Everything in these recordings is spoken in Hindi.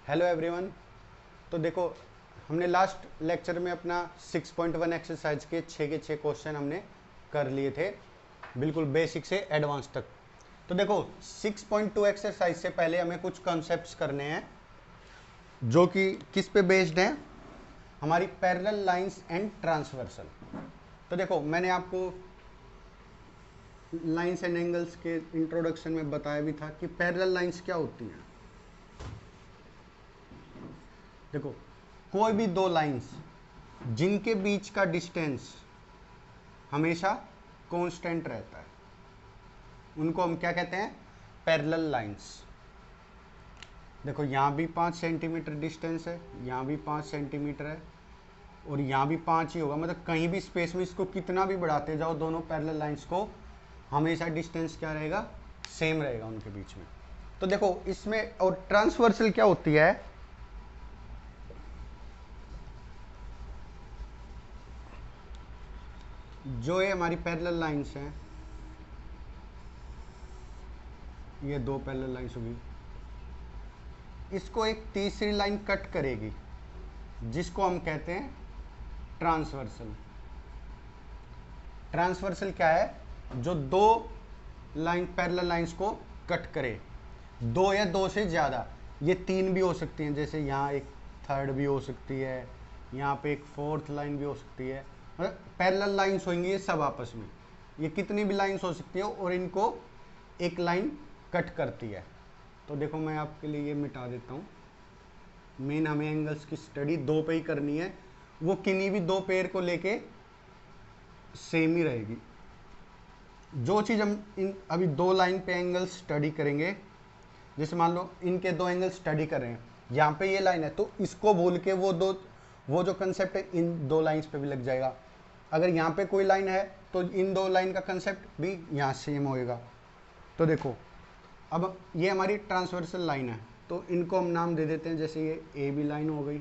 Hello everyone. तो देखो, हमने लास्ट लेक्चर में अपना 6.1 एक्सरसाइज के 6 के 6 क्वेश्चन हमने कर लिए थे, बिल्कुल बेसिक से एडवांस तक। तो देखो, 6.2 एक्सरसाइज से पहले हमें कुछ कॉन्सेप्ट्स करने हैं जो कि किस पे बेस्ड हैं, हमारी पैरेलल लाइंस एंड ट्रांसवर्सल। तो देखो, मैंने आपको लाइंस एंड एंगल्स के इंट्रोडक्शन में बताया भी था कि पैरेलल लाइंस क्या होती हैं। देखो, कोई भी दो लाइंस जिनके बीच का डिस्टेंस हमेशा कांस्टेंट रहता है, उनको हम क्या कहते हैं? Parallel lines. देखो, यहाँ भी 5 सेंटीमीटर डिस्टेंस है, यहाँ भी 5 सेंटीमीटर है, और यहाँ भी 5 ही होगा। मतलब कहीं भी स्पेस में इसको कितना भी बढ़ाते जाओ, दोनों पैरेलल लाइंस को हमेशा डिस्टेंस क्या रहेगा? सेम रहेगा उनके बीच में। तो देखो, इसमें और ट्रांसवर्सल क्या होती है? जो ये हमारी पैरेलल लाइंस हैं, ये दो पैरेलल लाइंस होगी, इसको एक तीसरी लाइन कट करेगी जिसको हम कहते हैं ट्रांसवर्सल। ट्रांसवर्सल क्या है? जो दो लाइन पैरेलल लाइंस को कट करे, दो या दो से ज़्यादा, ये तीन भी हो सकती हैं, जैसे यहाँ एक थर्ड भी हो सकती है, यहाँ पे एक फोर्थ लाइन भी हो सकती है। मतलब पैरेलल लाइंस होंगी ये सब आपस में, ये कितनी भी लाइंस हो सकती है और इनको एक लाइन कट करती है। तो देखो, मैं आपके लिए ये मिटा देता हूँ। मेन हमें एंगल्स की स्टडी दो पे ही करनी है, वो किन्हीं भी दो पेयर को लेके सेम ही रहेगी। जो चीज़ हम इन अभी दो लाइन पे एंगल स्टडी करेंगे, जैसे मान लो इनके दो एंगल स्टडी कर रहे हैं, यहाँ पे ये लाइन है, तो इसको भूल के वो जो कंसेप्ट है इन दो लाइंस पे भी लग जाएगा। अगर यहाँ पे कोई लाइन है तो इन दो लाइन का कंसेप्ट भी यहाँ सेम होएगा। तो देखो, अब ये हमारी ट्रांसवर्सल लाइन है, तो इनको हम नाम दे देते हैं। जैसे ये ए बी लाइन हो गई,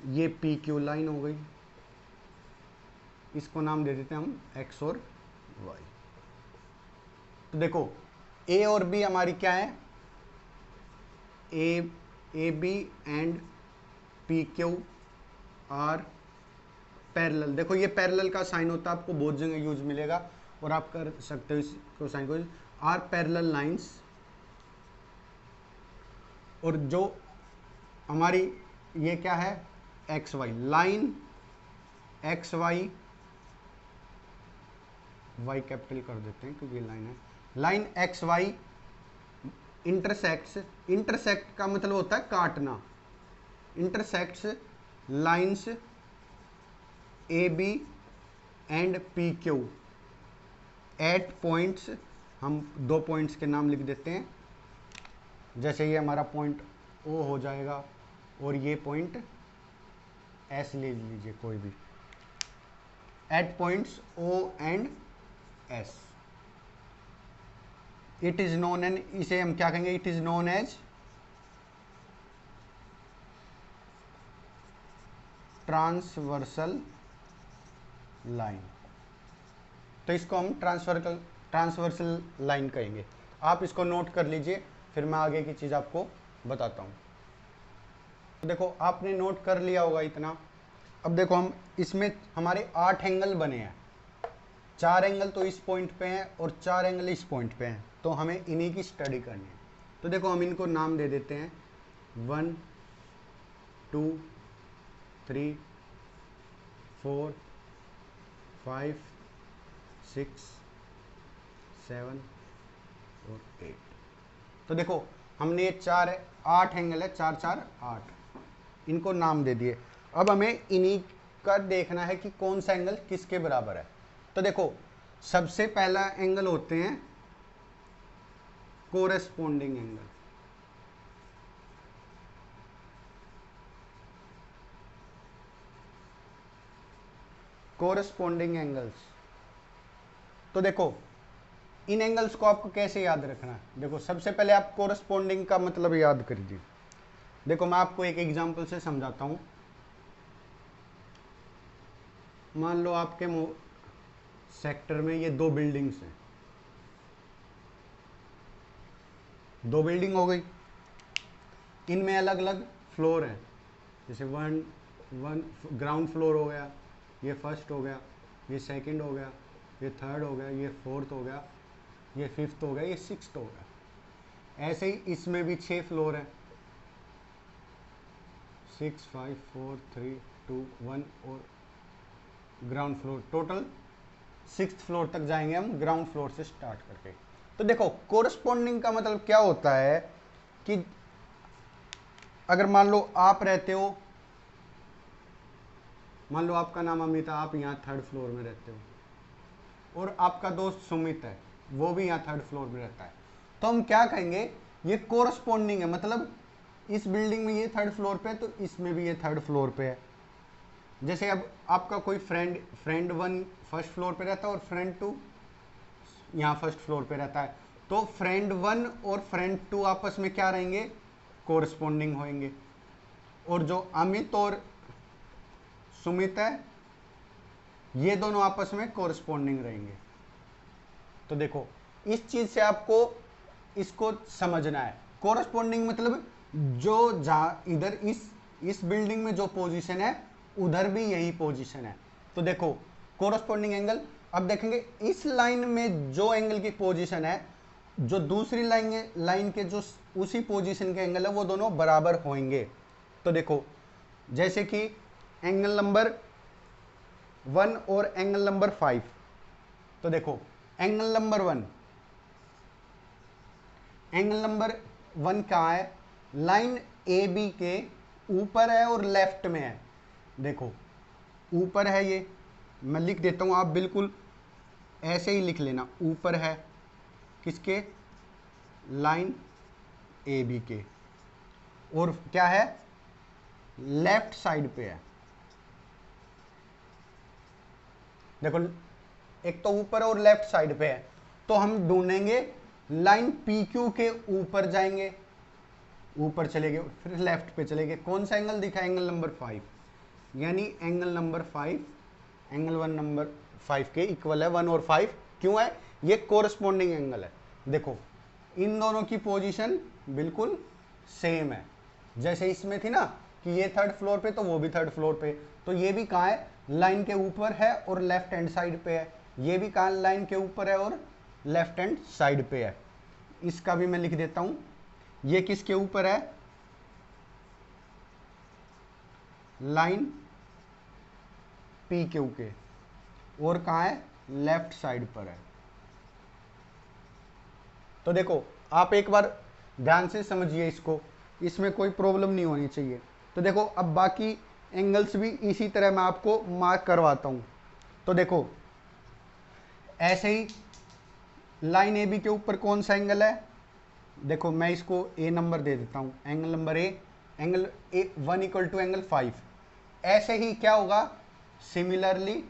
ये पी क्यू लाइन हो गई, इसको नाम दे देते हैं हम एक्स और वाई। तो देखो, ए और बी हमारी क्या है? A B and P Q R parallel. देखो, ये पैरेलल का साइन होता है, आपको बहुत जगह यूज मिलेगा और आप कर सकते हो इसको साइन को। आर पैरेलल लाइंस, और जो हमारी ये क्या है? X Y line, X Y, Y capital कर देते हैं क्योंकि ये लाइन है। Line X Y intersects, intersect का मतलब होता है काटना, intersects lines A B and P Q at points. हम दो पॉइंट्स के नाम लिख देते हैं, जैसे ये हमारा पॉइंट ओ हो जाएगा और ये पॉइंट एस ले लीजिए कोई भी, at points O and S. It is known and, इसे हम क्या कहेंगे? It is known as transversal line. तो इसको हम ट्रांसवर्सल लाइन कहेंगे। आप इसको नोट कर लीजिए, फिर मैं आगे की चीज़ आपको बताता हूँ। तो देखो, आपने नोट कर लिया होगा इतना। अब देखो, हम इसमें हमारे 8 एंगल बने हैं, 4 एंगल तो इस पॉइंट पे हैं और 4 एंगल इस पॉइंट पे हैं, तो हमें इन्हीं की स्टडी करनी है। तो देखो, हम इनको नाम दे देते हैं 1 2 3 4 5 6 7 और 8। तो देखो, हमने ये 8 एंगल है, 4 4 8, इनको नाम दे दिए। अब हमें इन्हीं का देखना है कि कौन सा एंगल किसके बराबर है। तो देखो, सबसे पहला एंगल होते हैं कोरेस्पोंडिंग एंगल। कोरेस्पोंडिंग एंगल्स, तो देखो, इन एंगल्स को आपको कैसे याद रखना है? देखो, सबसे पहले आप कोरेस्पोंडिंग का मतलब याद करिए। देखो, मैं आपको एक एग्जांपल से समझाता हूं। मान लो आपके सेक्टर में ये दो बिल्डिंग्स हैं, दो बिल्डिंग हो गई। इनमें अलग अलग फ्लोर हैं, जैसे वन वन ग्राउंड फ्लोर हो गया, ये फर्स्ट हो गया, ये सेकंड हो गया, ये थर्ड हो गया, ये फोर्थ हो गया, ये फिफ्थ हो गया, ये सिक्स्थ हो गया। ऐसे ही इसमें भी 6 फ्लोर हैं, 6 5 4 3 2 1 और ground floor, total 6th floor तक जाएंगे हम ग्राउंड फ्लोर से स्टार्ट करके। तो देखो कोरस्पॉन्डिंग का मतलब क्या होता है कि अगर मान लो आप रहते हो, मान लो आपका नाम अमित है, आप यहाँ 3rd फ्लोर में रहते हो और आपका दोस्त सुमित है, वो भी यहाँ 3rd फ्लोर में रहता है, तो हम क्या कहेंगे, ये कोरस्पॉन्डिंग है, मतलब इस बिल्डिंग में ये 3rd फ्लोर पे है तो इसमें भी ये 3rd फ्लोर पे है। जैसे अब आपका कोई फ्रेंड 1 फर्स्ट फ्लोर पे रहता है और फ्रेंड 2 यहाँ फर्स्ट फ्लोर पे रहता है, तो फ्रेंड 1 और फ्रेंड 2 आपस में क्या रहेंगे, कोरस्पॉन्डिंग होंगे। और जो अमित और सुमित है, ये दोनों आपस में कोरस्पॉन्डिंग रहेंगे। तो देखो इस चीज से आपको इसको समझना है, कोरस्पॉन्डिंग मतलब जो जहाँ इधर इस बिल्डिंग में जो पोजीशन है उधर भी यही पोजीशन है। तो देखो कोरस्पॉन्डिंग एंगल, अब देखेंगे इस लाइन में जो एंगल की पोजीशन है, जो दूसरी लाइन के जो उसी पोजीशन के एंगल है, वो दोनों बराबर होंगे। तो देखो जैसे कि एंगल नंबर 1 और एंगल नंबर 5, तो देखो एंगल नंबर 1, एंगल नंबर 1 कहाँ है, लाइन ए बी के ऊपर है और लेफ्ट में है। देखो ऊपर है, ये मैं लिख देता हूं, आप बिल्कुल ऐसे ही लिख लेना, ऊपर है किसके, लाइन ए बी के, और क्या है, लेफ्ट साइड पे है। देखो एक तो ऊपर और लेफ्ट साइड पे है, तो हम ढूंढेंगे लाइन पी क्यू के ऊपर जाएंगे, ऊपर चले गए, फिर लेफ्ट पे चले गए, कौन सा एंगल दिखा, एंगल नंबर 5, यानी एंगल नंबर 5 एंगल 1 नंबर 5 के इक्वल है, 1 और 5 क्यों है, ये कोरस्पॉन्डिंग एंगल है। देखो इन दोनों की पोजीशन बिल्कुल सेम है, जैसे इसमें थी ना कि ये 3rd फ्लोर पे तो वो भी 3rd फ्लोर पे, तो ये भी कहाँ है, लाइन के ऊपर है और लेफ्ट हैंड साइड पे है, ये भी कहाँ लाइन के ऊपर है और लेफ्ट हैंड साइड पे है। इसका भी मैं लिख देता हूं, ये किसके ऊपर है, लाइन पी क्यू के, और कहाँ है, लेफ्ट साइड पर है। तो देखो आप एक बार ध्यान से समझिए इसको, इसमें कोई प्रॉब्लम नहीं होनी चाहिए। तो देखो अब बाकी एंगल्स भी इसी तरह मैं आपको मार्क करवाता हूं। तो देखो ऐसे ही लाइन ए बी के ऊपर कौन सा एंगल है, देखो मैं इसको ए नंबर दे देता हूं, angle number A, angle A 1 equal to angle 5। ऐसे ही क्या होगा, सिमिलरली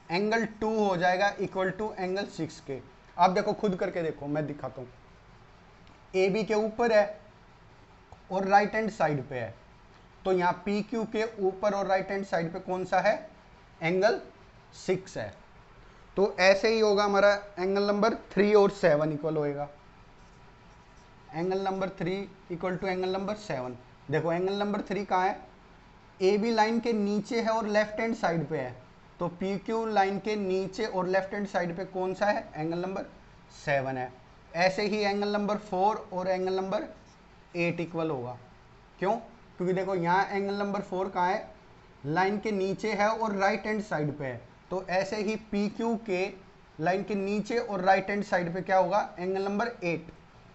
एंगल 2 हो जाएगा इक्वल टू एंगल 6 के। आप देखो खुद करके देखो, मैं दिखाता हूं, ए बी के ऊपर है और राइट हैंड साइड पे है, तो यहां पी क्यू के ऊपर और राइट हैंड साइड पे कौन सा है, एंगल 6 है। तो ऐसे ही होगा हमारा एंगल नंबर 3 और 7 इक्वल होएगा, angle number 3 equal to angle number 7। देखो एंगल नंबर 3 कहाँ है, ए बी लाइन के नीचे है और लेफ्ट हैंड साइड पे है, तो पी क्यू लाइन के नीचे और लेफ्ट हैंड साइड पे कौन सा है, एंगल नंबर 7 है। ऐसे ही एंगल नंबर 4 और एंगल नंबर 8 इक्वल होगा, क्यों, क्योंकि देखो यहाँ एंगल नंबर 4 कहाँ है, लाइन के नीचे है और राइट हैंड साइड पे है, तो ऐसे ही पी क्यू के लाइन के नीचे और राइट हैंड साइड पे क्या होगा, एंगल नंबर 8।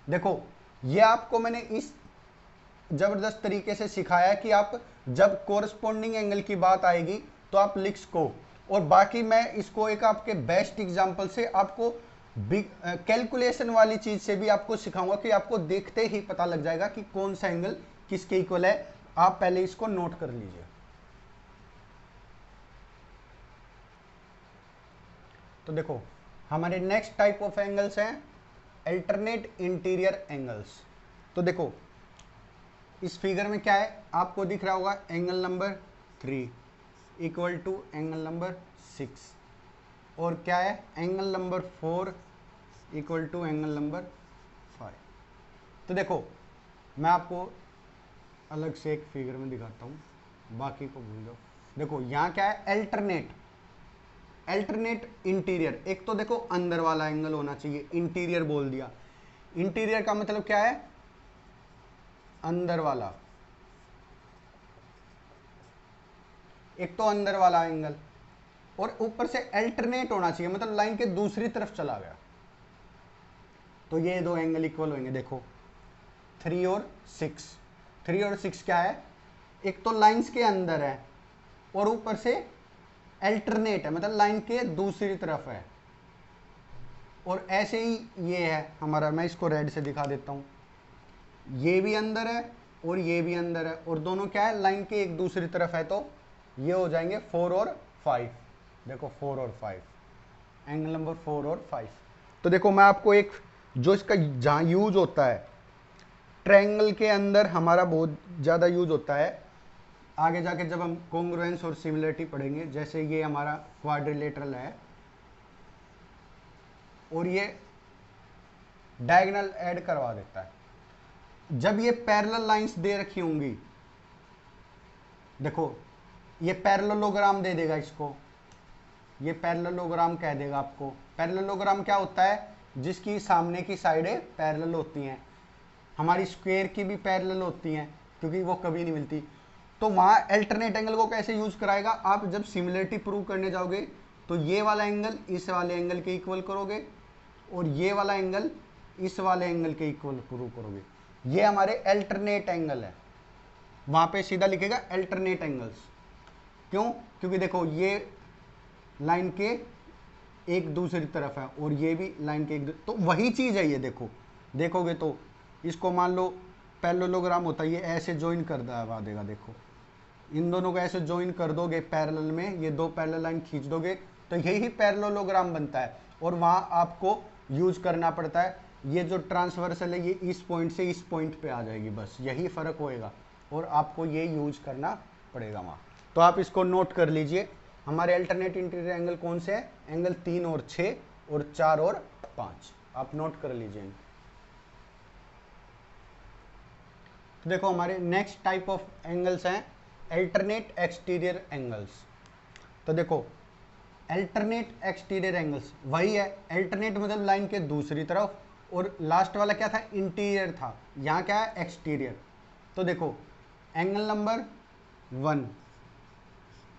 देखो ये आपको मैंने इस जबरदस्त तरीके से सिखाया कि आप जब कोरस्पॉन्डिंग एंगल की बात आएगी तो आप लिख सको, और बाकी मैं इसको एक आपके बेस्ट एग्जांपल से आपको कैलकुलेशन वाली चीज से भी आपको सिखाऊंगा कि आपको देखते ही पता लग जाएगा कि कौन सा एंगल किसके इक्वल है। आप पहले इसको नोट कर लीजिए। तो देखो हमारे नेक्स्ट टाइप ऑफ एंगल्स हैं अल्टरनेट इंटीरियर एंगल्स। तो देखो इस फिगर में क्या है, आपको दिख रहा होगा angle number 3 equal to angle number 6, और क्या है, angle number 4 equal to angle number 5। तो देखो मैं आपको अलग से एक फिगर में दिखाता हूँ, बाकी को भूल जाओ। देखो यहाँ क्या है, अल्टरनेट इंटीरियर। एक तो देखो अंदर वाला एंगल होना चाहिए, इंटीरियर बोल दिया। इंटीरियर का मतलब क्या है, अंदर वाला। एक तो अंदर वाला एंगल, और ऊपर से अल्टरनेट होना चाहिए, मतलब लाइन के दूसरी तरफ चला गया। तो ये दो एंगल इक्वल होंगे। देखो 3 और 6, 3 और 6 क्या है, एक तो लाइंस के अंदर है और ऊपर से अल्टरनेट है, मतलब लाइन के दूसरी तरफ है। और ऐसे ही ये है हमारा, मैं इसको रेड से दिखा देता हूँ, ये भी अंदर है और ये भी अंदर है, और दोनों क्या है, लाइन के एक दूसरी तरफ है। तो ये हो जाएंगे 4 और 5। देखो 4 और 5, एंगल नंबर 4 और 5। तो देखो मैं आपको एक, जो इसका जहाँ यूज होता है, ट्रायंगल के अंदर हमारा बहुत ज़्यादा यूज होता है। आगे जाके जब हम कॉन्ग्रुएंस और सिमिलरिटी पढ़ेंगे, जैसे ये हमारा क्वाड्रिलेटरल है और ये डायगोनल ऐड करवा देता है। जब ये पैरेलल लाइंस दे रखी होंगी, देखो ये पैरेललोग्राम दे देगा इसको, ये पैरेललोग्राम कह देगा आपको। पैरेललोग्राम क्या होता है, जिसकी सामने की साइडें पैरेलल होती हैं। हमारी स्क्वायर की भी पैरेलल होती हैं, क्योंकि वो कभी नहीं मिलती। तो वहाँ अल्टरनेट एंगल को कैसे यूज कराएगा, आप जब सिमिलरिटी प्रूव करने जाओगे तो ये वाला एंगल इस वाले एंगल के इक्वल करोगे, और ये वाला एंगल इस वाले एंगल के इक्वल प्रूव करोगे। ये हमारे अल्टरनेट एंगल है, वहाँ पे सीधा लिखेगा अल्टरनेट एंगल्स। क्यों, क्योंकि देखो ये लाइन के एक दूसरी तरफ है और ये भी लाइन के तो वही चीज़ है ये। देखो देखोगे तो इसको मान लो पैरेललोग्राम होता है, ये ऐसे ज्वाइन कर दवा देगा। देखो इन दोनों को ऐसे ज्वाइन कर दोगे पैरेलल में, ये दो पैरेलल लाइन खींच दोगे तो यही पैरेललोग्राम बनता है। और वहाँ आपको यूज करना पड़ता है, ये जो ट्रांसवर्सल है ये इस पॉइंट से इस पॉइंट पे आ जाएगी, बस यही फ़र्क होएगा, और आपको ये यूज करना पड़ेगा वहाँ। तो आप इसको नोट कर लीजिए। हमारे अल्टरनेट इंटीरियर एंगल कौन से हैं, एंगल 3 और 6 और 4 और 5, आप नोट कर लीजिए। तो देखो हमारे नेक्स्ट टाइप ऑफ एंगल्स हैं अल्टरनेट एक्सटीरियर एंगल्स। तो देखो अल्टरनेट एक्सटीरियर एंगल्स वही है, अल्टरनेट मतलब लाइन के दूसरी तरफ, और लास्ट वाला क्या था, इंटीरियर था। यहाँ क्या है, एक्सटीरियर। तो देखो एंगल नंबर 1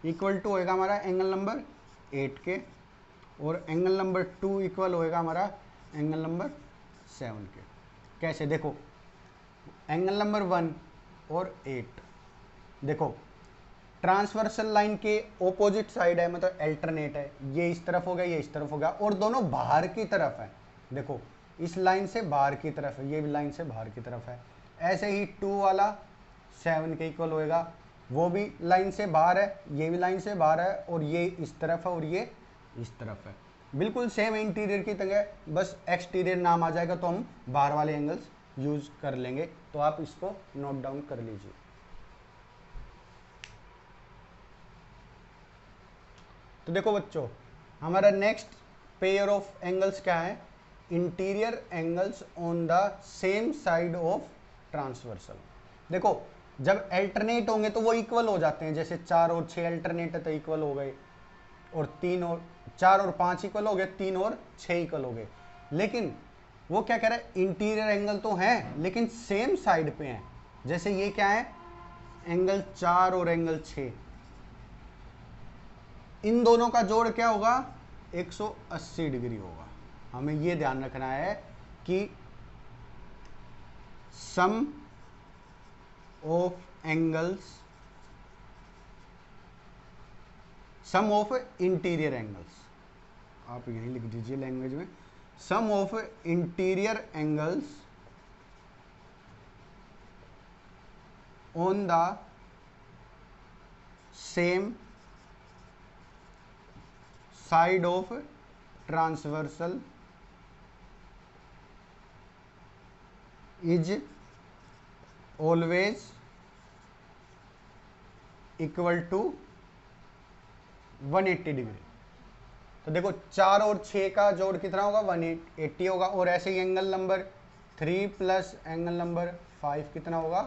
इक्वल टू होएगा हमारा एंगल नंबर 8 के, और एंगल नंबर 2 इक्वल होएगा हमारा एंगल नंबर 7 के। कैसे, देखो एंगल नंबर 1 और 8, देखो ट्रांसवर्सल लाइन के ओपोजिट साइड है, मतलब अल्टरनेट है। ये इस तरफ हो गया, ये इस तरफ हो गया, और दोनों बाहर की तरफ है। देखो इस लाइन से बाहर की तरफ है, ये भी लाइन से बाहर की तरफ है। ऐसे ही 2 वाला 7 के इक्वल होएगा, वो भी लाइन से बाहर है, ये भी लाइन से बाहर है, और ये इस तरफ है और ये इस तरफ है। बिल्कुल सेम इंटीरियर की तरह, बस एक्सटीरियर नाम आ जाएगा तो हम बाहर वाले एंगल्स यूज कर लेंगे। तो आप इसको नोट डाउन कर लीजिए। तो देखो बच्चों, हमारा नेक्स्ट पेयर ऑफ एंगल्स क्या है, interior angles on the same side of transversal. देखो जब अल्टरनेट होंगे तो वो इक्वल हो जाते हैं, जैसे 4 और 6 अल्टरनेट है तो इक्वल हो गए, और 4 और 5 इक्वल हो गए, 3 और 6 इक्वल हो गए। लेकिन वो क्या कह रहा है, इंटीरियर एंगल तो है लेकिन सेम साइड पे हैं। जैसे ये क्या है, एंगल 4 और एंगल 6, इन दोनों का जोड़ क्या होगा, 180 डिग्री होगा। हमें ये ध्यान रखना है कि sum of angles, sum of interior angles, आप यहीं लिख दीजिए लैंग्वेज में, sum of interior angles on the same side of transversal is always equal to 180 degree. तो देखो 4 और 6 का जोड़ कितना होगा, 180 होगा। और ऐसे ही angle number 3 plus angle number 5 कितना होगा,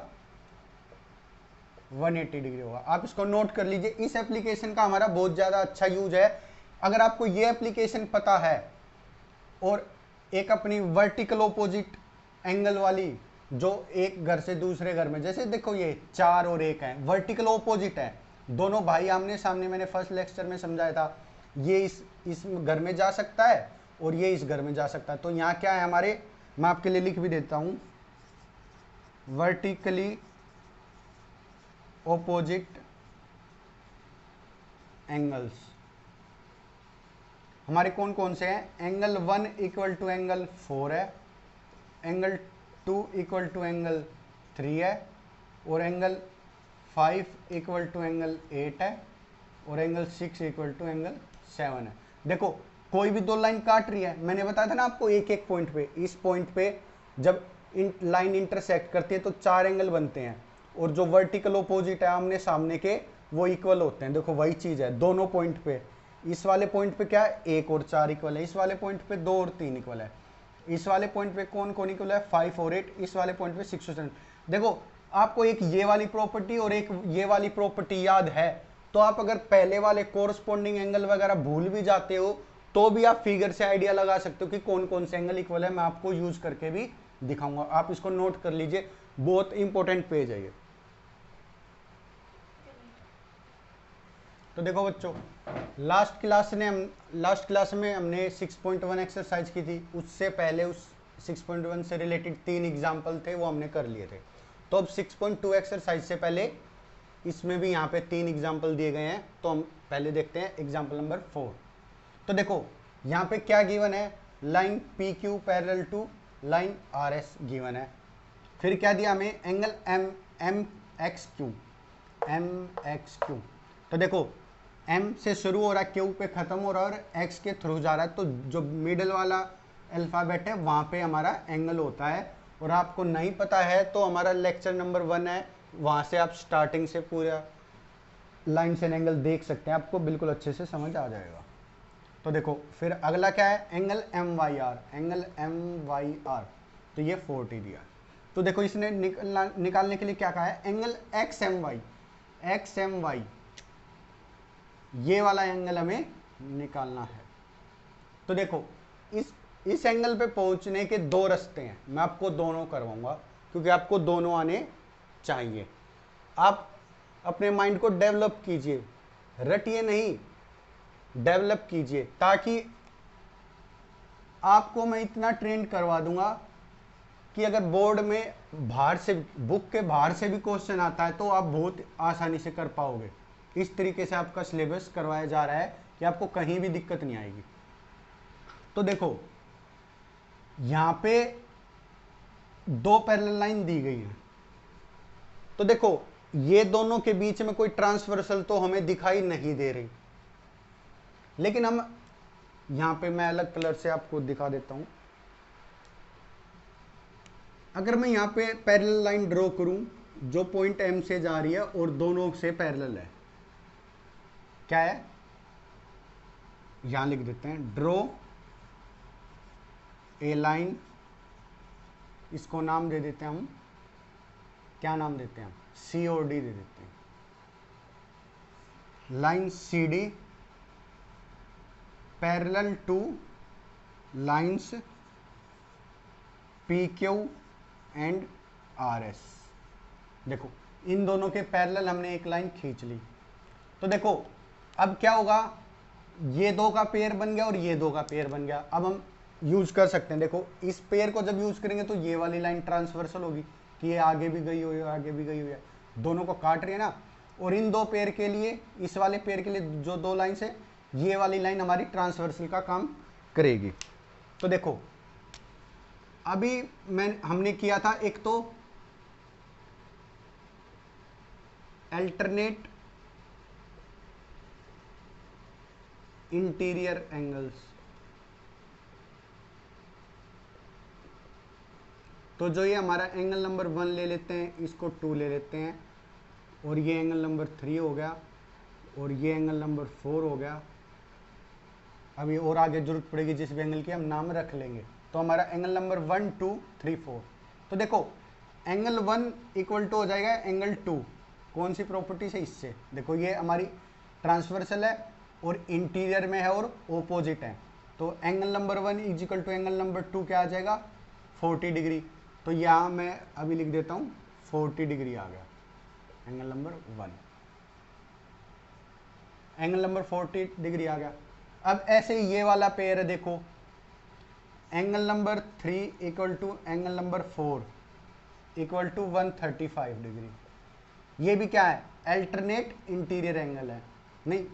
180 डिग्री होगा। आप इसको नोट कर लीजिए। इस एप्लीकेशन का हमारा बहुत ज़्यादा अच्छा यूज है। अगर आपको ये एप्लीकेशन पता है और एक अपनी वर्टिकल ओपोजिट एंगल वाली, जो एक घर से दूसरे घर में, जैसे देखो ये 4 और 1 है, वर्टिकल ओपोजिट है, दोनों भाई आमने सामने, मैंने फर्स्ट लेक्चर में समझाया था, ये इस घर में जा सकता है और ये इस घर में जा सकता है। तो यहाँ क्या है हमारे, मैं आपके लिए लिख भी देता हूँ, वर्टिकली ओपोजिट एंगल्स हमारे कौन कौन से हैं। एंगल 1 इक्वल टू एंगल 4 है, एंगल 2 इक्वल टू एंगल 3 है, और एंगल 5 इक्वल टू एंगल 8 है, और एंगल 6 इक्वल टू एंगल 7 है। देखो कोई भी दो लाइन काट रही है, मैंने बताया था ना आपको, एक एक पॉइंट पे, इस पॉइंट पे जब लाइन इंटरसेक्ट करती है तो 4 एंगल बनते हैं, और जो वर्टिकल ओपोजिट है आमने सामने के, वो इक्वल होते हैं। देखो वही चीज है, दोनों पॉइंट पे, इस वाले पॉइंट पे क्या है, 1 और 4 इक्वल है, इस वाले पॉइंट पे 2 और 3 इक्वल है, इस वाले पॉइंट पे कौन कौन इक्वल है, 5 और 8, इस वाले पॉइंट पे 6 और 7। देखो आपको एक ये वाली प्रॉपर्टी और एक ये वाली प्रॉपर्टी याद है, तो आप अगर पहले वाले कोरस्पॉन्डिंग एंगल वगैरह भूल भी जाते हो तो भी आप फिगर से आइडिया लगा सकते हो कि कौन कौन से एंगल इक्वल है। मैं आपको यूज करके भी दिखाऊंगा, आप इसको नोट कर लीजिए, बहुत इंपॉर्टेंट पेज है ये। तो देखो बच्चों, लास्ट क्लास में हमने 6.1 एक्सरसाइज की थी, उससे पहले उस 6.1 से रिलेटेड 3 एग्जाम्पल थे, वो हमने कर लिए थे। तो अब 6.2 एक्सरसाइज से पहले इसमें भी यहाँ पे 3 एग्जाम्पल दिए गए हैं, तो हम पहले देखते हैं एग्जाम्पल नंबर 4। तो देखो यहाँ पे क्या गिवन है, line P Q parallel to line R S given है, फिर क्या दिया हमें, एंगल एम एक्स क्यू। तो देखो एम से शुरू हो रहा है, क्यू पे खत्म हो रहा है, और एक्स के थ्रू जा रहा है, तो जो मिडल वाला अल्फाबेट है वहाँ पे हमारा एंगल होता है। और आपको नहीं पता है तो हमारा लेक्चर नंबर 1 है, वहाँ से आप स्टार्टिंग से पूरा लाइन से एंगल देख सकते हैं, आपको बिल्कुल अच्छे से समझ आ जाएगा। तो देखो फिर अगला क्या है, एंगल एम वाई आर, तो ये 40 दिया। तो देखो इसने निकालने के लिए क्या कहा है, एंगल एक्स एम वाई, ये वाला एंगल हमें निकालना है। तो देखो इस एंगल पे पहुंचने के 2 रास्ते हैं, मैं आपको दोनों करवाऊंगा क्योंकि आपको दोनों आने चाहिए। आप अपने माइंड को डेवलप कीजिए, रटिए नहीं, डेवलप कीजिए, ताकि आपको मैं इतना ट्रेन करवा दूंगा कि अगर बोर्ड में बाहर से, बुक के बाहर से भी क्वेश्चन आता है तो आप बहुत आसानी से कर पाओगे। इस तरीके से आपका सिलेबस करवाया जा रहा है कि आपको कहीं भी दिक्कत नहीं आएगी। तो देखो यहां पे 2 पैरेलल लाइन दी गई है, तो देखो ये दोनों के बीच में कोई ट्रांसवर्सल तो हमें दिखाई नहीं दे रही, लेकिन हम यहां पे, मैं अलग कलर से आपको दिखा देता हूं। अगर मैं यहां पे पैरेलल लाइन ड्रॉ करूं जो पॉइंट एम से जा रही है और दोनों से पैरेलल है, क्या है, यहां लिख देते हैं, ड्रॉ ए लाइन, इसको नाम दे देते हैं हम, क्या नाम देते हैं, सी और डी दे देते हैं, line C D parallel to lines P Q and R S. देखो इन दोनों के पैरेलल हमने एक लाइन खींच ली। तो देखो अब क्या होगा, ये 2 का पेयर बन गया और ये 2 का पेयर बन गया। अब हम यूज कर सकते हैं, देखो इस पेयर को जब यूज करेंगे तो ये वाली लाइन ट्रांसवर्सल होगी कि ये आगे भी गई हुई है, आगे भी गई हुई है, दोनों को काट रही है ना। और इन 2 पेयर के लिए, इस वाले पेयर के लिए जो 2 लाइन है, ये वाली लाइन हमारी ट्रांसवर्सल का काम करेगी। तो देखो अभी हमने किया था एक तो अल्टरनेट इंटीरियर एंगल्स, तो जो ये हमारा एंगल नंबर 1 ले लेते हैं, इसको 2 ले लेते हैं, और ये एंगल नंबर 3 हो गया, और ये एंगल नंबर 4 हो गया। अभी और आगे जरूरत पड़ेगी जिस भी एंगल की हम नाम रख लेंगे। तो हमारा एंगल नंबर 1 2 3 4। तो देखो एंगल 1 इक्वल टू हो जाएगा एंगल 2, कौन सी प्रॉपर्टी से, इससे। देखो ये हमारी ट्रांसवर्सल है और इंटीरियर में है और ओपोजिट है, तो angle number 1 is equal to angle number 2 क्या आ जाएगा 40 डिग्री। तो यहाँ मैं अभी लिख देता हूँ 40 डिग्री आ गया angle number 1, angle number 40 degree आ गया। अब ऐसे ही ये वाला पेयर है, देखो angle number 3 equal to angle number 4 equal to 135 degree. ये भी क्या है, अल्टरनेट इंटीरियर एंगल है, नहीं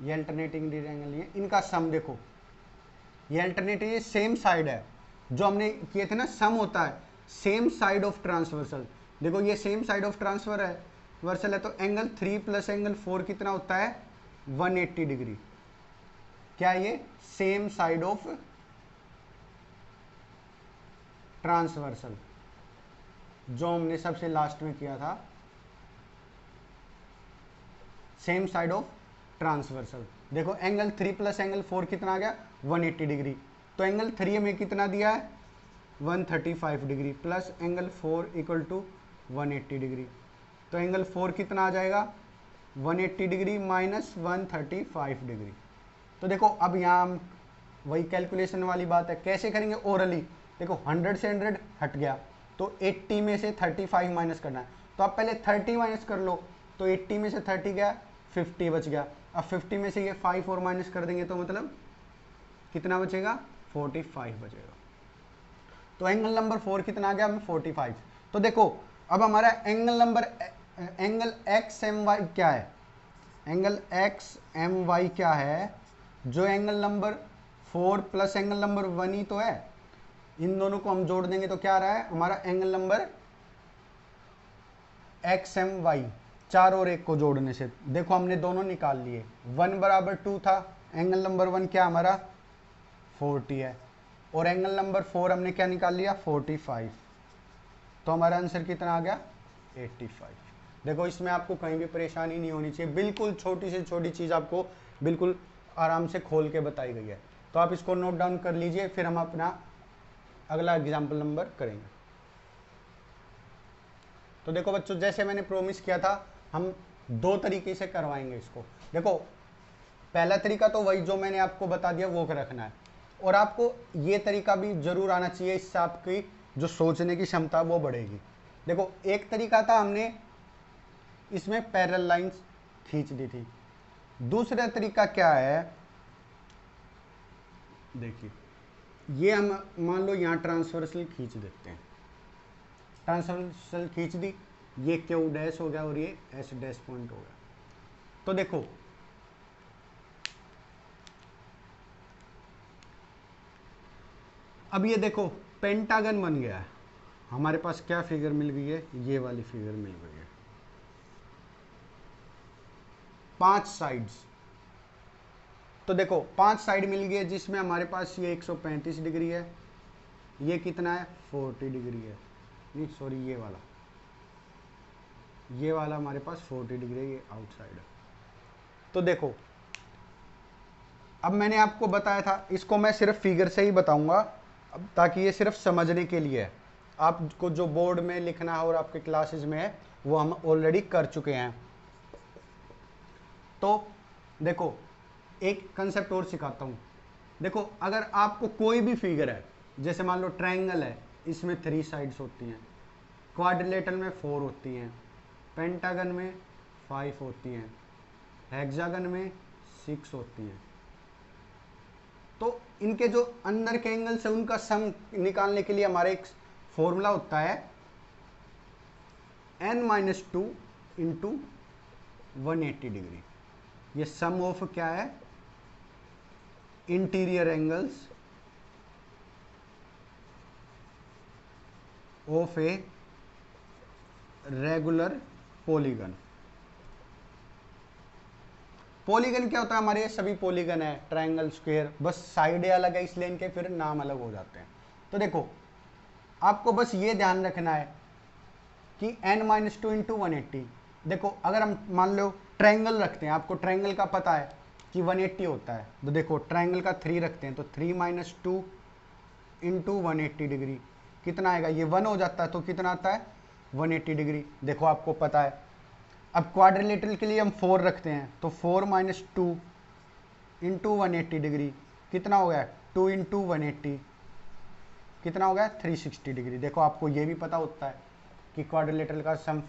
ये अल्टरनेट इंटीरियर एंगल नहीं है, इनका सम देखो, ये अल्टरनेट, ये सेम साइड है, जो हमने किए थे ना सम होता है सेम साइड ऑफ ट्रांसवर्सल। देखो ये सेम साइड ऑफ ट्रांसफर है वर्सल है, तो एंगल 3 प्लस एंगल 4 कितना होता है 180 डिग्री। क्या ये सेम साइड ऑफ ट्रांसवर्सल जो हमने सबसे लास्ट में किया था, सेम साइड ऑफ ट्रांसवर्सल। देखो एंगल 3 प्लस एंगल 4 कितना आ गया 180 डिग्री, तो एंगल 3 में कितना दिया है 135 degree plus angle 4 equal to 180 degree, तो एंगल 4 कितना आ जाएगा 180 डिग्री माइनस 135 डिग्री। तो देखो अब यहाँ हम वही कैलकुलेशन वाली बात है, कैसे करेंगे ओरली। देखो 100 से 100 हट गया, तो 80 में से 35 माइनस करना है, तो आप पहले 30 माइनस कर लो, तो 80 में से 30 गया 50 बच गया। अब 50 में से ये 5 और माइनस कर देंगे तो मतलब कितना बचेगा 45 बचेगा। तो एंगल नंबर 4 कितना आ गया हमें 45। तो देखो अब हमारा एंगल एक्स एम वाई क्या है, एंगल एक्स एम वाई क्या है, जो angle number 4 plus angle number 1 ही तो है, इन दोनों को हम जोड़ देंगे तो क्या आ रहा है हमारा angle number X M Y, 4 और 1 को जोड़ने से देखो हमने दोनों निकाल लिए, 1 बराबर 2 था, एंगल नंबर 1 क्या हमारा 40 है, और एंगल नंबर 4 हमने क्या निकाल लिया 45, तो हमारा आंसर कितना आ गया 85। देखो इसमें आपको कहीं भी परेशानी नहीं होनी चाहिए, बिल्कुल छोटी से छोटी चीज़ आपको बिल्कुल आराम से खोल के बताई गई है। तो आप इसको नोट डाउन कर लीजिए, फिर हम अपना अगला एग्जाम्पल नंबर करेंगे। तो देखो बच्चों जैसे मैंने प्रोमिस किया था हम 2 तरीके से करवाएंगे इसको। देखो पहला तरीका तो वही जो मैंने आपको बता दिया वो रखना है, और आपको ये तरीका भी जरूर आना चाहिए, इससे आपकी जो सोचने की क्षमता वो बढ़ेगी। देखो एक तरीका था हमने इसमें पैरेलल लाइंस खींच दी थी, दूसरा तरीका क्या है, देखिए ये हम मान लो यहाँ ट्रांसवर्सल खींच देते हैं, ट्रांसवर्सल खींच दी, ये क्यू डैश हो गया और ये एस डैश पॉइंट हो गया। तो देखो अब ये देखो पेंटागन बन गया है, हमारे पास क्या फिगर मिल गई है, ये वाली फिगर मिल गई है, 5 साइड्स। तो देखो 5 साइड मिल गई है जिसमें हमारे पास ये 135 डिग्री है, ये कितना है 40 डिग्री है, नहीं सॉरी ये वाला हमारे पास 40 डिग्री है, ये आउटसाइड है। तो देखो अब मैंने आपको बताया था, इसको मैं सिर्फ फिगर से ही बताऊंगा अब, ताकि ये सिर्फ समझने के लिए है, आपको जो बोर्ड में लिखना है और आपके क्लासेस में है वो हम ऑलरेडी कर चुके हैं। तो देखो एक कंसेप्ट और सिखाता हूँ। देखो अगर आपको कोई भी फिगर है, जैसे मान लो ट्रायंगल है, इसमें 3 साइड्स होती हैं, क्वाड्रिलेटरल में 4 होती हैं, पेंटागन में 5 होती हैं, हेक्सागन में 6 होती हैं। तो इनके जो अंदर के एंगल्स है उनका सम निकालने के लिए हमारा एक फॉर्मूला होता है n-2 इंटू 180 डिग्री। ये सम ऑफ क्या है, interior angles of a regular polygon. Polygon क्या होता है, हमारे सभी पॉलीगन है, ट्रायंगल, स्क्वायर, बस साइडें अलग है इसलिए इनके फिर नाम अलग हो जाते हैं। तो देखो आपको बस ये ध्यान रखना है कि n-2 इंटू 180। देखो अगर हम मान लो ट्रायंगल रखते हैं, आपको ट्रायंगल का पता है कि 180 होता है, तो देखो ट्रायंगल का 3 रखते हैं, तो 3 - 2 इंटू 180 डिग्री कितना आएगा, ये 1 हो जाता है तो कितना आता है 180 डिग्री। देखो आपको पता है। अब क्वाड्रिलेटरल के लिए हम 4 रखते हैं तो 4 माइनस 2 इंटू 180 डिग्री कितना हो गया 2 इंटू 180 कितना हो गया 360 डिग्री। देखो आपको ये भी पता होता है कि क्वाड्रिलेटरल का सम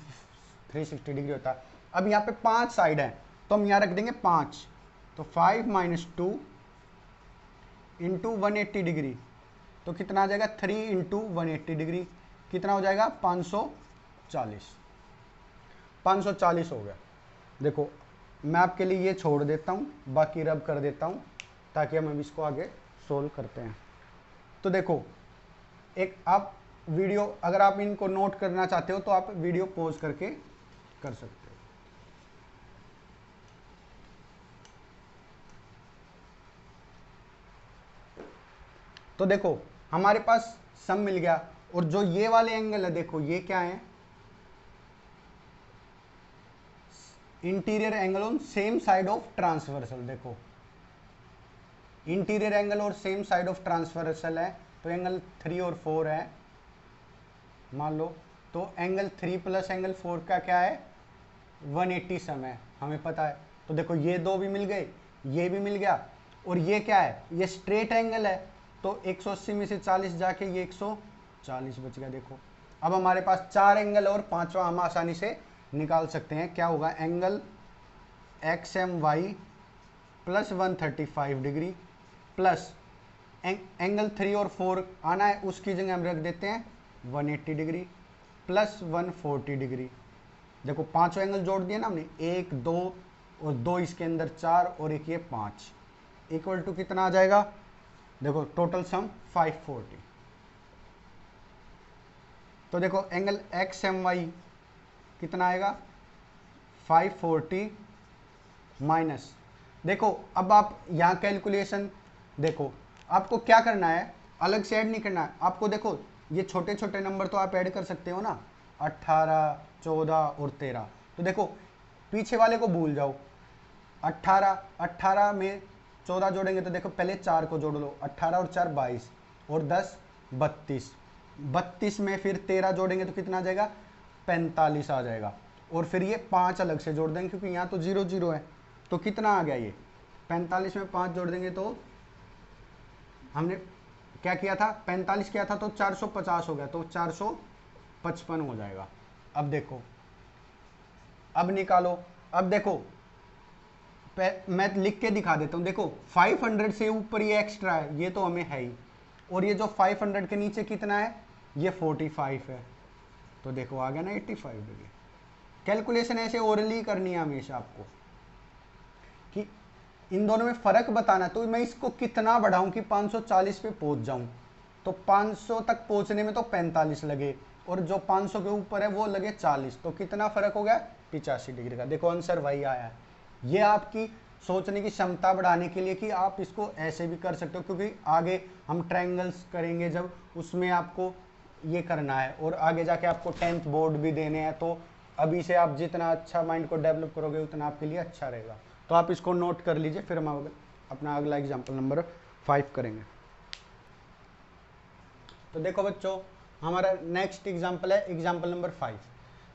360 डिग्री होता है। अब यहाँ पे 5 साइड हैं तो हम यहाँ रख देंगे 5, तो 5 माइनस 2 इंटू 180 डिग्री तो कितना आ जाएगा 3 इंटू 180 डिग्री कितना हो जाएगा 540 हो गया। देखो मैं आपके लिए ये छोड़ देता हूँ, बाकी रब कर देता हूँ ताकि हम इसको आगे सोल्व करते हैं। तो देखो एक आप वीडियो, अगर आप इनको नोट करना चाहते हो तो आप वीडियो पॉज करके कर सकते हो। तो देखो हमारे पास सम मिल गया, और जो ये वाले एंगल है देखो ये क्या है, interior angle on same side of transversal. देखो इंटीरियर एंगल और सेम साइड ऑफ ट्रांसवर्सल है तो एंगल 3 और 4 है मान लो, तो एंगल 3 प्लस एंगल 4 का क्या है 180 सम है, हमें पता है। तो देखो ये दो भी मिल गए, ये भी मिल गया, और ये क्या है ये स्ट्रेट एंगल है तो 180 में से 40 जाके ये 140 बच गया। देखो अब हमारे पास 4 एंगल और 5वां हम आसानी से निकाल सकते हैं। क्या होगा angle XMY plus 135 degree plus angle 3 और 4 आना है, उसकी जगह हम रख देते हैं 180 डिग्री प्लस 140 डिग्री। देखो पांचों एंगल जोड़ दिए ना हमने, 1 2 और 2 इसके अंदर 4 और एक ये 5 इक्वल टू कितना आ जाएगा, देखो टोटल सम 540। तो देखो एंगल XMY कितना आएगा 540 माइनस, देखो अब आप यहाँ कैलकुलेशन देखो आपको क्या करना है, अलग से ऐड नहीं करना है आपको। देखो ये छोटे छोटे नंबर तो आप ऐड कर सकते हो ना, 18 14 और 13। तो देखो पीछे वाले को भूल जाओ, 18 में 14 जोड़ेंगे तो देखो पहले 4 को जोड़ लो, 18 और 4 22 और 10 32 में फिर 13 जोड़ेंगे तो कितना आ जाएगा 45 आ जाएगा, और फिर ये 5 अलग से जोड़ देंगे क्योंकि यहाँ तो 0 0 है, तो कितना आ गया ये 45 में 5 जोड़ देंगे तो हमने क्या किया था 45 किया था तो 450 हो गया, तो 455 हो जाएगा। अब देखो अब निकालो, अब देखो मैं लिख के दिखा देता हूँ। देखो 500 से ऊपर ये एक्स्ट्रा है, ये तो हमें है ही, और ये जो 500 के नीचे कितना है ये 45 है, तो देखो आ गया ना 85 डिग्री। कैलकुलेशन ऐसे ओरली करनी है हमेशा आपको कि इन दोनों में फर्क बताना, तो मैं इसको कितना बढ़ाऊं कि 540 पे पहुंच जाऊं, तो 500 तक पहुंचने में तो 45 लगे और जो 500 के ऊपर है वो लगे 40, तो कितना फर्क हो गया 85 डिग्री का। देखो आंसर वही आया है। ये आपकी सोचने की क्षमता बढ़ाने के लिए कि आप इसको ऐसे भी कर सकते हो, क्योंकि आगे हम ट्रायंगल्स करेंगे जब, उसमें आपको ये करना है और आगे जाके आपको 10th बोर्ड भी देने हैं, तो अभी से आप जितना अच्छा माइंड को डेवलप करोगे उतना आपके लिए अच्छा रहेगा। तो आप इसको नोट कर लीजिए, फिर हम अपना अगला एग्जाम्पल नंबर 5 करेंगे। तो देखो बच्चों हमारा नेक्स्ट एग्जाम्पल है एग्जाम्पल नंबर 5।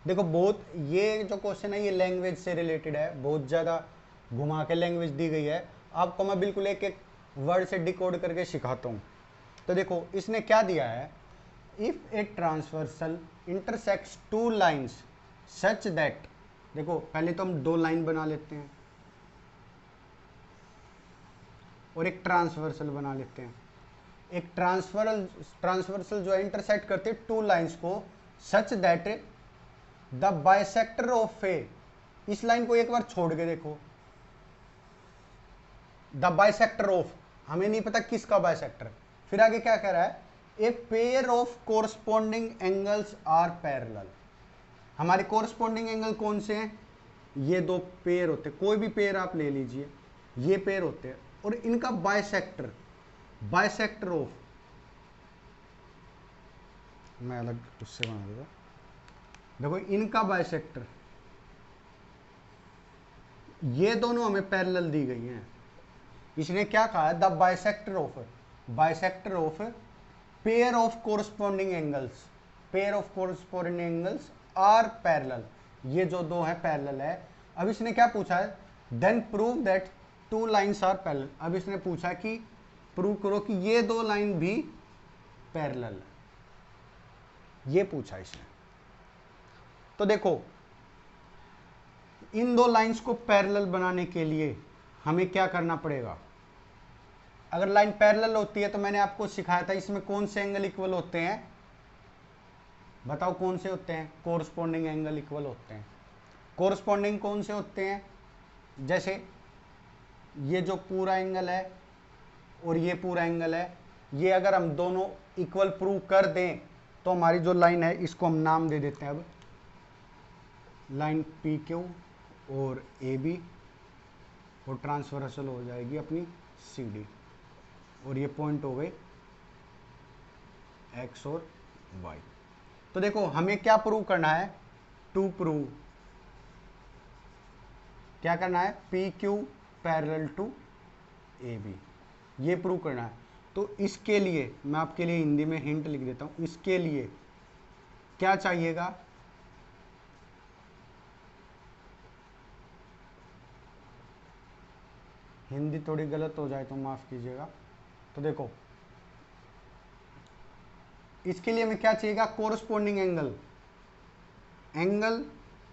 देखो बहुत ये जो क्वेश्चन है ये लैंग्वेज से रिलेटेड है, बहुत ज़्यादा घुमा के लैंग्वेज दी गई है, आपको मैं बिल्कुल एक एक वर्ड से डिकोड करके सिखाता हूँ। तो देखो इसने क्या दिया है, if a transversal intersects 2 lines such that, देखो पहले तो हम 2 लाइन बना लेते हैं और एक ट्रांसवर्सल बना लेते हैं। एक ट्रांसवर्सल जो है इंटरसेक्ट करते हैं 2 लाइन्स को such that the bisector of A, इस लाइन को एक बार छोड़ के देखो, द बाइसेक्टर ऑफ, हमें नहीं पता किसका बाइसेक्टर, फिर आगे क्या कह रहा है, A pair of corresponding angles are parallel. हमारे कोरस्पॉन्डिंग एंगल कौन से हैं, ये 2 पेयर होते हैं, कोई भी पेयर आप ले लीजिए, ये पेयर होते हैं, और इनका बाइसेक्टर ऑफ, मैं अलग उससे बना दूंगा, देखो इनका बाइसेक्टर, ये दोनों हमें पैरेलल दी गई हैं। इसने क्या कहा है, the bisector of pair of corresponding angles are parallel, ये जो दो है पैरेलल है। अब इसने क्या पूछा है, then prove that two lines are parallel. अब इसने पूछा कि प्रूव करो कि ये दो लाइन भी पैरेलल है, ये पूछा इसने। तो देखो इन दो लाइंस को पैरेलल बनाने के लिए हमें क्या करना पड़ेगा। अगर लाइन पैरेलल होती है तो मैंने आपको सिखाया था इसमें कौन से एंगल इक्वल होते हैं, बताओ कौन से होते हैं, कोरस्पॉन्डिंग एंगल इक्वल होते हैं। कोरस्पॉन्डिंग कौन से होते हैं, जैसे ये जो पूरा एंगल है और ये पूरा एंगल है, ये अगर हम दोनों इक्वल प्रूव कर दें तो हमारी जो लाइन है इसको हम नाम दे देते हैं अब लाइन पी क्यू और ए बी, और ट्रांसवर्सल हो जाएगी अपनी सी डी, और ये पॉइंट हो गए एक्स और वाई। तो देखो हमें क्या प्रूव करना है, टू प्रूव, क्या करना है, P Q parallel to A B, ये प्रूव करना है। तो इसके लिए मैं आपके लिए हिंदी में हिंट लिख देता हूं, इसके लिए क्या चाहिएगा, हिंदी थोड़ी गलत हो जाए तो माफ कीजिएगा। तो देखो इसके लिए हमें क्या चाहिएगा, corresponding angle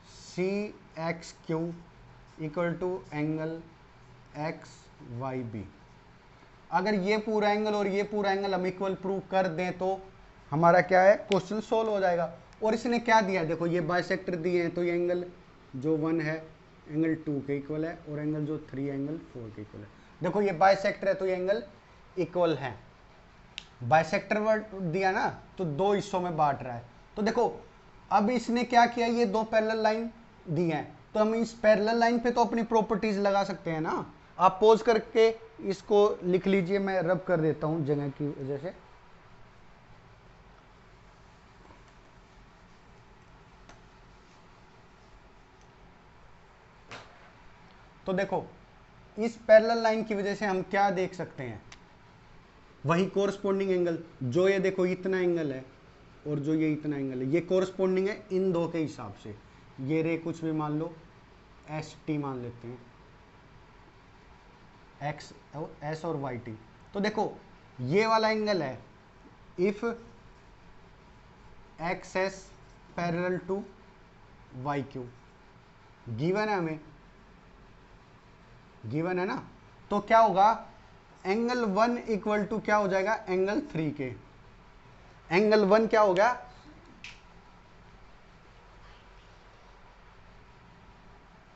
C X Q equal to angle X Y B. अगर ये पूरा एंगल और ये पूरा एंगल हम इक्वल प्रूव कर दें तो हमारा क्या है, क्वेश्चन सोल्व हो जाएगा। और इसने क्या दिया, देखो ये बाइसेक्टर दिए हैं, तो ये एंगल जो 1 है एंगल 2 के इक्वल है, और एंगल जो 3 एंगल 4 के इक्वल है। देखो ये बाइसेक्टर है तो ये एंगल इक्वल है। बाइसेक्टर वर्ड दिया ना तो दो हिस्सों में बांट रहा है। तो देखो अब इसने क्या किया, ये दो पैरेलल लाइन दी हैं, तो हम इस पैरेलल लाइन पे तो अपनी प्रॉपर्टीज लगा सकते हैं ना। आप पॉज करके इसको लिख लीजिए, मैं रब कर देता हूं जगह की वजह से। तो देखो इस पैरेलल लाइन की वजह से हम क्या देख सकते हैं, वही कोरस्पॉन्डिंग एंगल, जो ये देखो इतना एंगल है और जो ये इतना एंगल है, ये कोरस्पॉन्डिंग है इन दो के हिसाब से। ये रे कुछ भी मान लो, एस टी मान लेते हैं, एक्स एस और वाई टी। तो देखो ये वाला एंगल है if X S parallel to Y Q, given है हमें, गिवन है ना। तो क्या होगा, एंगल 1 इक्वल टू क्या हो जाएगा, एंगल 3 के। एंगल 1 क्या हो गया,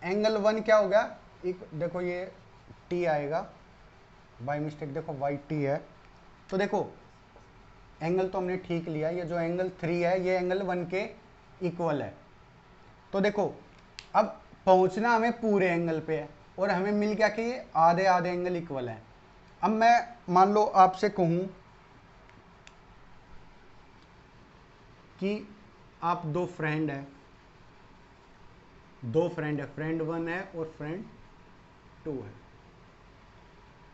एंगल 1 क्या हो गया, देखो ये टी आएगा बाय मिस्टेक, देखो वाई टी है। तो देखो एंगल तो हमने ठीक लिया, ये जो एंगल 3 है ये एंगल 1 के इक्वल है। तो देखो अब पहुंचना हमें पूरे एंगल पे है और हमें मिल गया कि ये आधे आधे एंगल इक्वल है। अब मैं मान लो आपसे कहूं कि आप दो फ्रेंड है, फ्रेंड 1 है और फ्रेंड 2 है।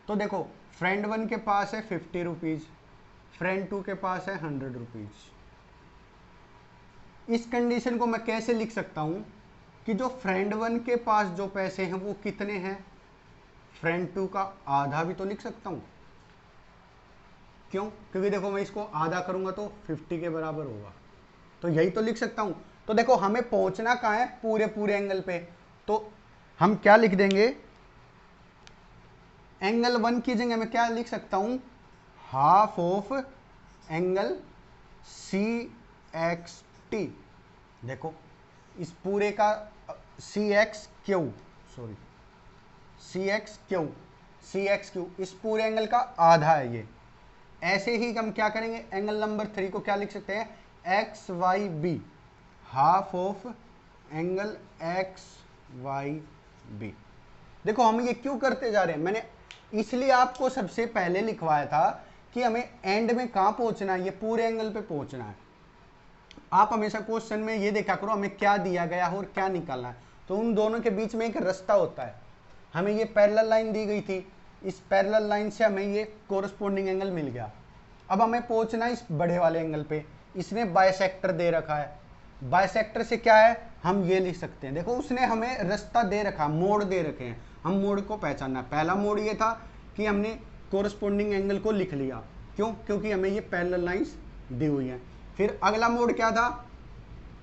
तो देखो फ्रेंड 1 के पास है 50 रुपीज, फ्रेंड 2 के पास है 100 रुपीज। इस कंडीशन को मैं कैसे लिख सकता हूं कि जो फ्रेंड 1 के पास जो पैसे हैं वो कितने हैं, फ्रेंड 2 का आधा भी तो लिख सकता हूं। क्यों, क्योंकि देखो मैं इसको आधा करूंगा तो 50 के बराबर होगा, तो यही तो लिख सकता हूं। तो देखो हमें पहुंचना कहां है, पूरे पूरे एंगल पे। तो हम क्या लिख देंगे, एंगल 1 की जगह मैं क्या लिख सकता हूं, half of angle C X T. देखो इस पूरे का C X Q, sorry C X Q, इस पूरे एंगल का आधा है ये। ऐसे ही हम क्या करेंगे, एंगल नंबर 3 को क्या लिख सकते हैं, X Y B, half of angle X Y B. देखो हम ये क्यों करते जा रहे हैं, मैंने इसलिए आपको सबसे पहले लिखवाया था कि हमें एंड में कहां पहुंचना है, ये पूरे एंगल पे पहुंचना है। आप हमेशा क्वेश्चन में ये देखा करो हमें क्या दिया गया है और क्या निकालना है, तो उन दोनों के बीच में एक रास्ता होता है। हमें ये पैरेलल लाइन दी गई थी, इस पैरेलल लाइन से हमें ये कोरस्पॉन्डिंग एंगल मिल गया। अब हमें पहुंचना इस बड़े वाले एंगल पे। इसने बाइसेक्टर दे रखा है, बाइसेक्टर से क्या है, हम ये लिख सकते हैं। देखो उसने हमें रास्ता दे रखा, मोड़ दे रखे हैं, हम मोड़ को पहचानना। पहला मोड़ ये था कि हमने कोरस्पोंडिंग एंगल को लिख लिया, क्यों, क्योंकि हमें ये पैरेलल लाइंस दी हुई हैं। फिर अगला मोड़ क्या था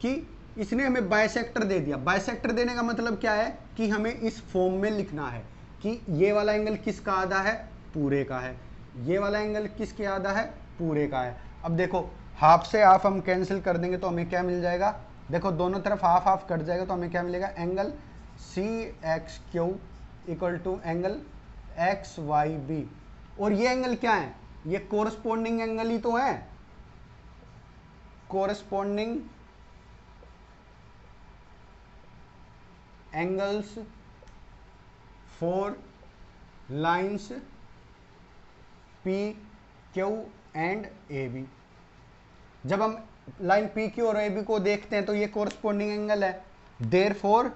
कि इसने हमें बाइसेक्टर दे दिया। बाइसेक्टर देने का मतलब क्या है कि हमें इस फॉर्म में लिखना है कि ये वाला एंगल किसका आधा है, पूरे का है, ये वाला एंगल किसके आधा है, पूरे का है। अब देखो हाफ से हाफ हम कैंसिल कर देंगे तो हमें क्या मिल जाएगा, देखो दोनों तरफ हाफ हाफ कट जाएगा तो हमें क्या मिलेगा, angle C X Q equal to angle X Y B. और ये एंगल क्या है, ये कोरस्पोंडिंग एंगल ही तो है, corresponding angles for lines P Q and A B. जब हम लाइन पी क्यू और ए बी को देखते हैं तो ये कोरस्पोंडिंग एंगल है, therefore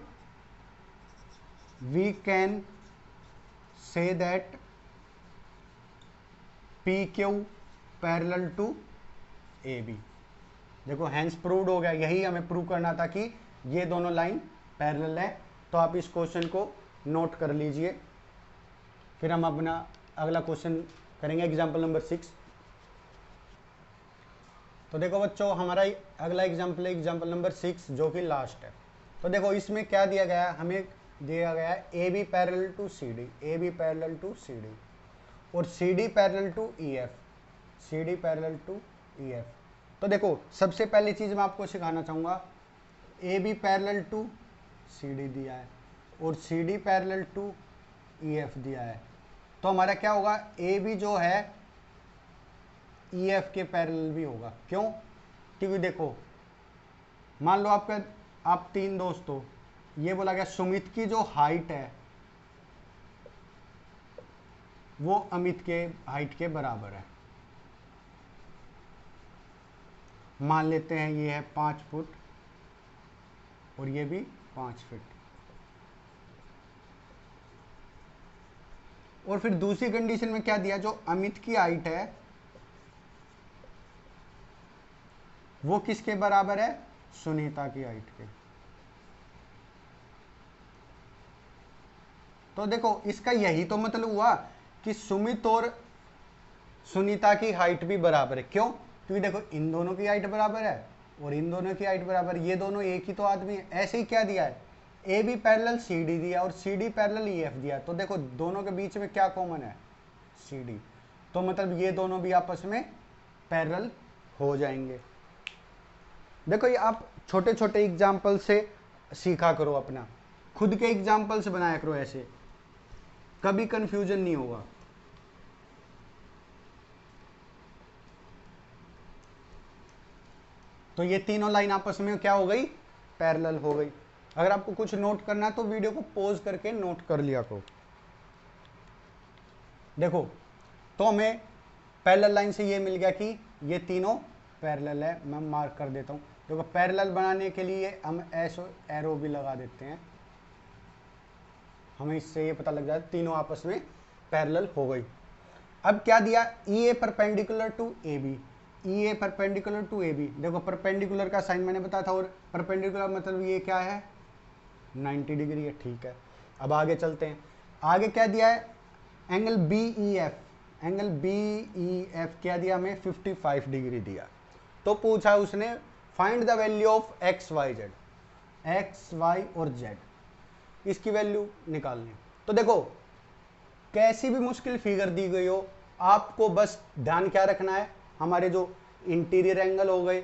we can say that P Q parallel to A B. देखो हैंस प्रूव्ड हो गया, यही हमें प्रूव करना था कि ये दोनों लाइन पैरेलल है। तो आप इस क्वेश्चन को नोट कर लीजिए, फिर हम अपना अगला क्वेश्चन करेंगे एग्जाम्पल नंबर 6। तो देखो बच्चों हमारा अगला एग्जाम्पल है एग्जाम्पल नंबर 6 जो कि लास्ट है। तो देखो इसमें क्या दिया गया है, हमें दिया गया है A B parallel to C D, A B parallel to C D और C D parallel to E F, C D parallel to E F. तो देखो सबसे पहली चीज मैं आपको सिखाना चाहूंगा, A B parallel to C D दिया है और C D parallel to E F दिया है। तो हमारा क्या होगा, ए बी जो है ई एफ के पैरेलल भी होगा। क्यों, क्योंकि देखो मान लो आप तीन दोस्त हो, ये बोला गया सुमित की जो हाइट है वो अमित के हाइट के बराबर है। मान लेते हैं ये है 5 फुट और ये भी 5 फीट। और फिर दूसरी कंडीशन में क्या दिया, जो अमित की हाइट है वो किसके बराबर है, सुनीता की हाइट के। तो देखो इसका यही तो मतलब हुआ कि सुमित और सुनीता की हाइट भी बराबर है। क्यों, क्योंकि देखो इन दोनों की हाइट बराबर है और इन दोनों की हाइट बराबर, ये दोनों एक ही तो आदमी है। ऐसे ही क्या दिया है, A B parallel C D दिया और C D parallel E F दिया। तो देखो दोनों के बीच में क्या कॉमन है, सी डी। तो मतलब ये दोनों भी आपस में पैरेलल हो जाएंगे। देखो ये आप छोटे छोटे एग्जाम्पल से सीखा करो, अपना खुद के एग्जाम्पल से बनाया करो, ऐसे कभी कंफ्यूजन नहीं होगा। तो ये तीनों लाइन आपस में क्या हो गई, पैरेलल हो गई। अगर आपको कुछ नोट करना है तो वीडियो को पॉज करके नोट कर लिया करो। देखो तो हमें पैरेलल लाइन से ये मिल गया कि ये तीनों पैरेलल है। मैं मार्क कर देता हूँ। देखो पैरेलल बनाने के लिए हम ऐसो एरो भी लगा देते हैं, हमें इससे ये पता लग जाए तीनों आपस में पैरेलल हो गई। अब क्या दिया, E A perpendicular to A B, E A perpendicular to A B. देखो परपेंडिकुलर का साइन मैंने बताया था, और परपेंडिकुलर मतलब ये क्या है, 90 डिग्री है। ठीक है, अब आगे चलते हैं। आगे क्या दिया है, angle B E F, angle B E F क्या दिया हमें, 55 डिग्री दिया। तो पूछा उसने find the value of X Y Z, X Y और जेड, इसकी वैल्यू निकालनी। तो देखो कैसी भी मुश्किल फिगर दी गई हो, आपको बस ध्यान क्या रखना है, हमारे जो इंटीरियर एंगल हो गए,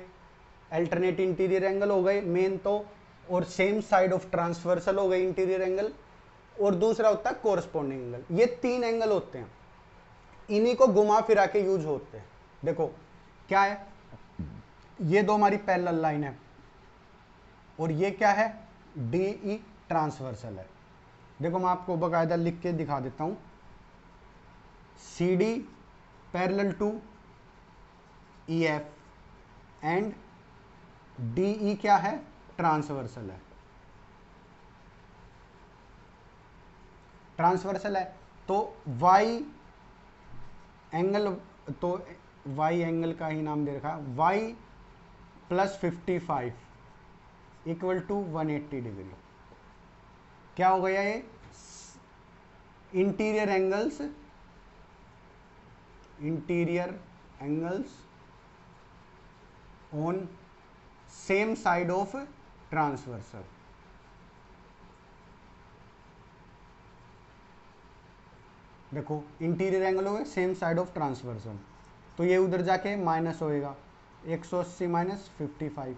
अल्टरनेट इंटीरियर एंगल हो गए मेन तो, और सेम साइड ऑफ ट्रांसवर्सल हो गए इंटीरियर एंगल, और दूसरा होता है कोरस्पोंडिंग एंगल। ये तीन एंगल होते हैं, इन्हीं को घुमा फिरा के यूज होते हैं। देखो क्या है, ये दो हमारी पैरेलल लाइन है और ये क्या है, डी ई ट्रांसवर्सल है। देखो मैं आपको बकायदा लिख के दिखा देता हूं, C D parallel to E F and D E क्या है, ट्रांसवर्सल है, ट्रांसवर्सल है। तो वाई एंगल, तो वाई एंगल का ही नाम दे रखा, Y plus 55 equal to 180 degree. क्या हो गया ये? Interior angles on same side of transversal. देखो इंटीरियर एंगल हो गए सेम साइड ऑफ ट्रांसवर्सल, तो ये उधर जाके माइनस होएगा 180 माइनस 55।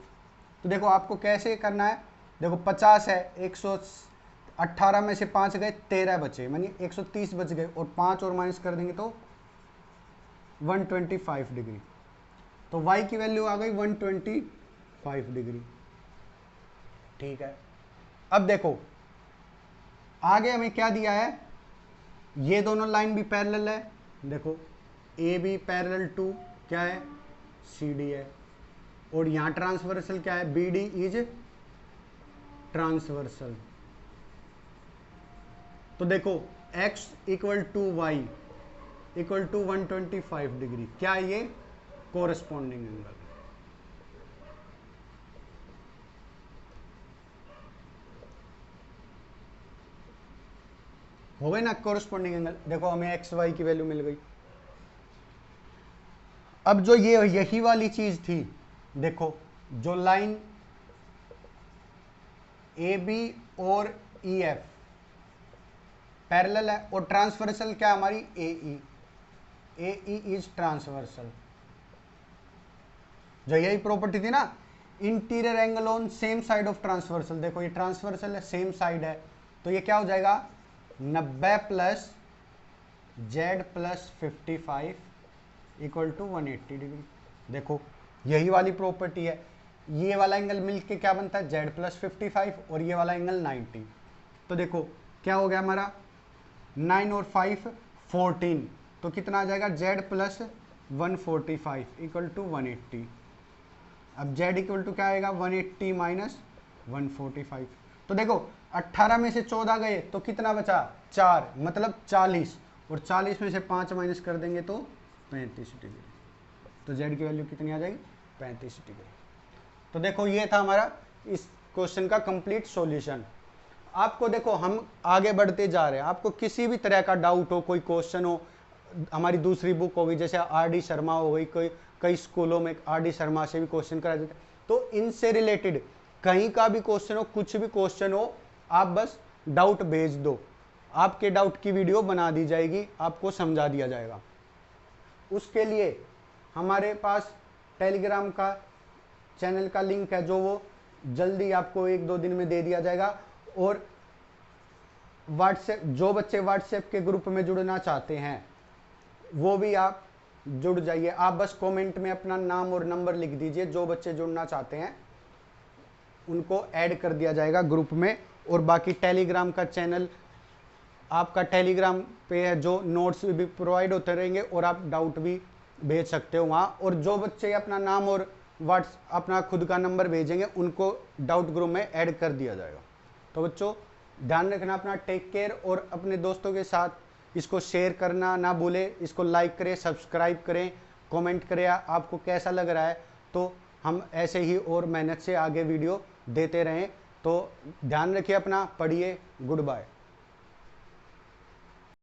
तो देखो आपको कैसे करना है, देखो 50 है, 118 में से 5 गए 13 बचे, मानिए 130 बच गए, और 5 और माइनस कर देंगे तो 125 डिग्री। तो y की वैल्यू आ गई 125 डिग्री। ठीक है, अब देखो आगे हमें क्या दिया है, ये दोनों लाइन भी पैरेलल है, देखो ए बी पैरेलल टू क्या है, सी डी है, और यहां ट्रांसवर्सल क्या है, बी डी इज ट्रांसवर्सल। तो देखो x equal to Y equal to 125 degree, क्या ये कोरस्पॉन्डिंग एंगल। हो गए ना कोरस्पॉन्डिंग एंगल। देखो हमें एक्स वाई की वैल्यू मिल गई। अब जो ये यही वाली चीज थी, देखो जो लाइन ए बी और ई एफ पैरेलल है, और ट्रांसवर्सल क्या हमारी ए ई इज ट्रांसवर्सल। जो यही प्रॉपर्टी थी ना, interior angle on same side of transversal, देखो ये ट्रांसवर्सल है, सेम साइड है, तो ये क्या हो जाएगा 90 plus Z plus 55 equal to 180 degree. देखो यही वाली प्रॉपर्टी है, ये वाला एंगल मिलके क्या बनता है जेड प्लस 55 और ये वाला एंगल 90। तो देखो क्या हो गया हमारा 9 और 5 14, तो कितना आ जाएगा जेड प्लस 145 इक्वल टू 180। अब जेड इक्वल टू क्या आएगा 180 माइनस 145। तो देखो 18 में से 14 गए तो कितना बचा 4, मतलब 40, और 40 में से 5 माइनस कर देंगे तो 35 डिग्री। तो जेड की वैल्यू कितनी आ जाएगी 35 डिग्री। तो देखो ये था हमारा इस क्वेश्चन का कंप्लीट सॉल्यूशन। आपको देखो हम आगे बढ़ते जा रहे हैं, आपको किसी भी तरह का डाउट हो, कोई क्वेश्चन हो, हमारी दूसरी बुक होगी जैसे आर.डी. शर्मा हो गई, कई स्कूलों में आर.डी. शर्मा से भी क्वेश्चन कराए जाते हैं, तो इनसे रिलेटेड कहीं का भी क्वेश्चन हो, कुछ भी क्वेश्चन हो, आप बस डाउट भेज दो, आपके डाउट की वीडियो बना दी जाएगी, आपको समझा दिया जाएगा। उसके लिए हमारे पास टेलीग्राम का चैनल का लिंक है, जो वो जल्दी आपको 1-2 दिन में दे दिया जाएगा। और व्हाट्सएप, जो बच्चे व्हाट्सएप के ग्रुप में जुड़ना चाहते हैं वो भी आप जुड़ जाइए। आप बस कमेंट में अपना नाम और नंबर लिख दीजिए, जो बच्चे जुड़ना चाहते हैं उनको ऐड कर दिया जाएगा ग्रुप में। और बाकी टेलीग्राम का चैनल आपका टेलीग्राम पे है, जो नोट्स भी प्रोवाइड होते रहेंगे और आप डाउट भी भेज सकते हो वहाँ। और जो बच्चे अपना नाम और अपना खुद का नंबर भेजेंगे उनको डाउट ग्रुप में ऐड कर दिया जाएगा। तो बच्चों ध्यान रखना अपना, टेक केयर, और अपने दोस्तों के साथ इसको शेयर करना ना भूले। इसको लाइक करें, सब्सक्राइब करें, कमेंट करें आपको कैसा लग रहा है, तो हम ऐसे ही और मेहनत से आगे वीडियो देते रहें। तो ध्यान रखिए अपना, पढ़िए, गुड बाय।